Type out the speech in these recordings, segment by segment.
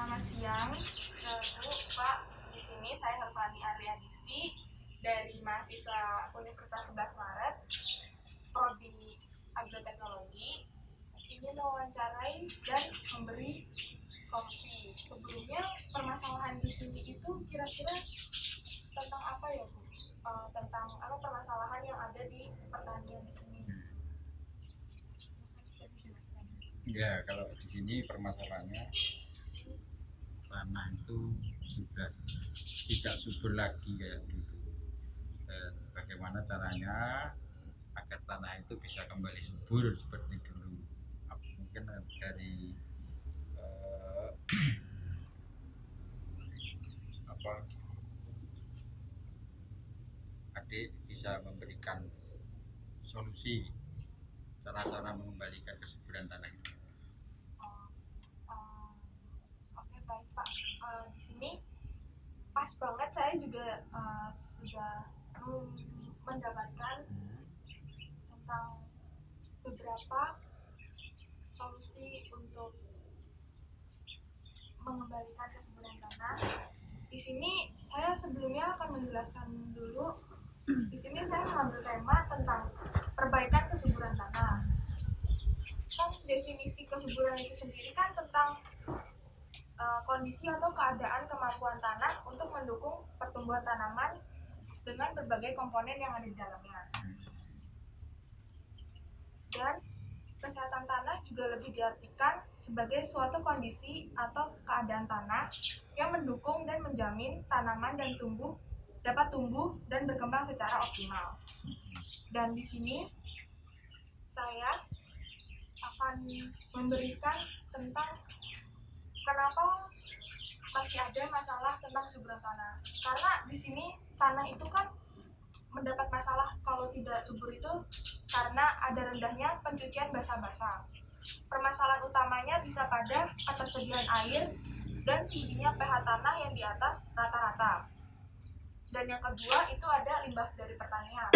Selamat siang, Bu, Pak. Di sini saya Hervani Ariadisti dari mahasiswa Universitas 11 Maret, Prodi Agroteknologi, ingin mewawancarai dan memberi solusi. Sebelumnya permasalahan di sini itu kira-kira tentang apa ya, Bu? Tentang apa permasalahan yang ada di pertanian di sini? Ya, kalau di sini permasalahannya tanah itu sudah tidak subur lagi kayak dulu. Dan bagaimana caranya agar tanah itu bisa kembali subur seperti dulu? Mungkin dari adik bisa memberikan solusi cara-cara mengembalikan kesuburan tanah itu. Oke, baik Pak. Di sini pas banget saya juga sudah mendapatkan tentang beberapa solusi untuk mengembalikan kesuburan tanah. Di sini saya sebelumnya akan menjelaskan dulu. Di sini saya mengambil tema tentang perbaikan kesuburan tanah. Kan definisi kesuburan itu sendiri kan tentang kondisi atau keadaan kemampuan tanah untuk mendukung pertumbuhan tanaman dengan berbagai komponen yang ada di dalamnya. Dan kesehatan tanah juga lebih diartikan sebagai suatu kondisi atau keadaan tanah yang mendukung dan menjamin tanaman dapat tumbuh dan berkembang secara optimal. Dan di sini saya akan memberikan tentang kenapa masih ada masalah tentang kesuburan tanah. Karena di sini tanah itu kan mendapat masalah kalau tidak subur itu karena ada rendahnya pencucian basah-basah. Permasalahan utamanya bisa pada ketersediaan air dan tingginya pH tanah yang di atas rata-rata. Dan yang kedua itu ada limbah dari pertanian.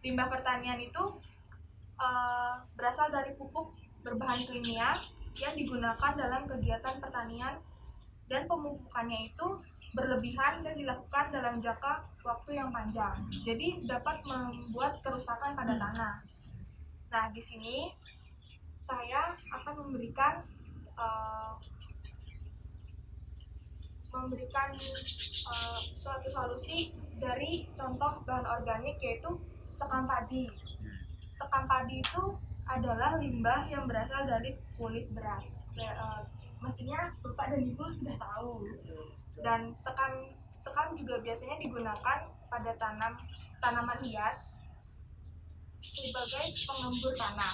Limbah pertanian itu berasal dari pupuk berbahan kimia yang digunakan dalam kegiatan pertanian dan pemupukannya itu berlebihan dan dilakukan dalam jangka waktu yang panjang. Jadi dapat membuat kerusakan pada tanah. Nah, di sini saya akan memberikan suatu solusi dari contoh bahan organik yaitu sekam padi. Sekam padi itu adalah limbah yang berasal dari kulit beras. Mestinya Bapak dan Ibu sudah tahu. Dan sekam juga biasanya digunakan pada tanaman hias sebagai pengembur tanah.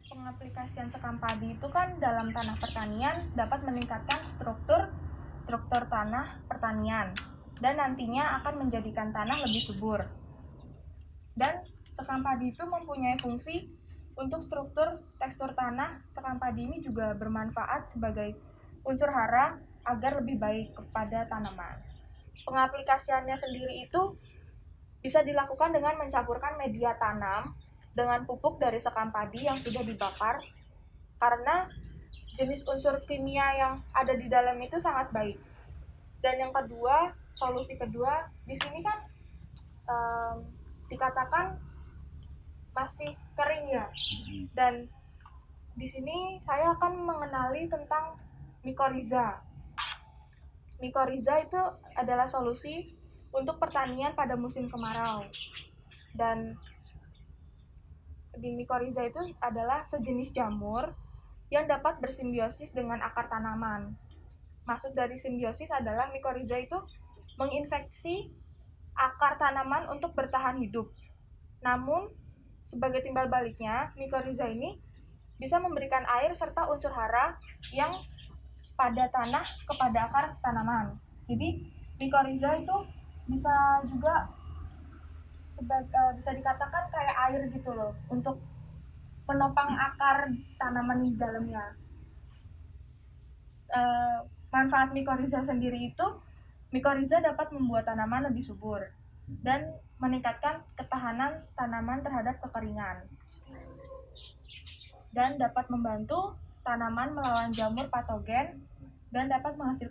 Pengaplikasian sekam padi itu kan dalam tanah pertanian dapat meningkatkan struktur tanah pertanian dan nantinya akan menjadikan tanah lebih subur. Dan sekam padi itu mempunyai fungsi untuk tekstur tanah. Sekam padi ini juga bermanfaat sebagai unsur hara agar lebih baik kepada tanaman. Pengaplikasiannya sendiri itu bisa dilakukan dengan mencampurkan media tanam dengan pupuk dari sekam padi yang sudah dibakar, karena jenis unsur kimia yang ada di dalam itu sangat baik. Dan yang kedua, solusi kedua, di sini kan dikatakan masih kering ya. Dan di sini saya akan mengenali tentang mikoriza. Mikoriza itu adalah solusi untuk pertanian pada musim kemarau. Dan di mikoriza itu adalah sejenis jamur yang dapat bersimbiosis dengan akar tanaman. Maksud dari simbiosis adalah mikoriza itu menginfeksi akar tanaman untuk bertahan hidup. Namun, sebagai timbal baliknya, mikoriza ini bisa memberikan air serta unsur hara yang pada tanah kepada akar tanaman. Jadi, mikoriza itu bisa juga bisa dikatakan kayak air gitu loh, untuk menopang akar tanaman di dalamnya. Manfaat mikoriza sendiri itu, mikoriza dapat membuat tanaman lebih subur dan meningkatkan ketahanan tanaman terhadap kekeringan, dan dapat membantu tanaman melawan jamur patogen dan dapat menghasilkan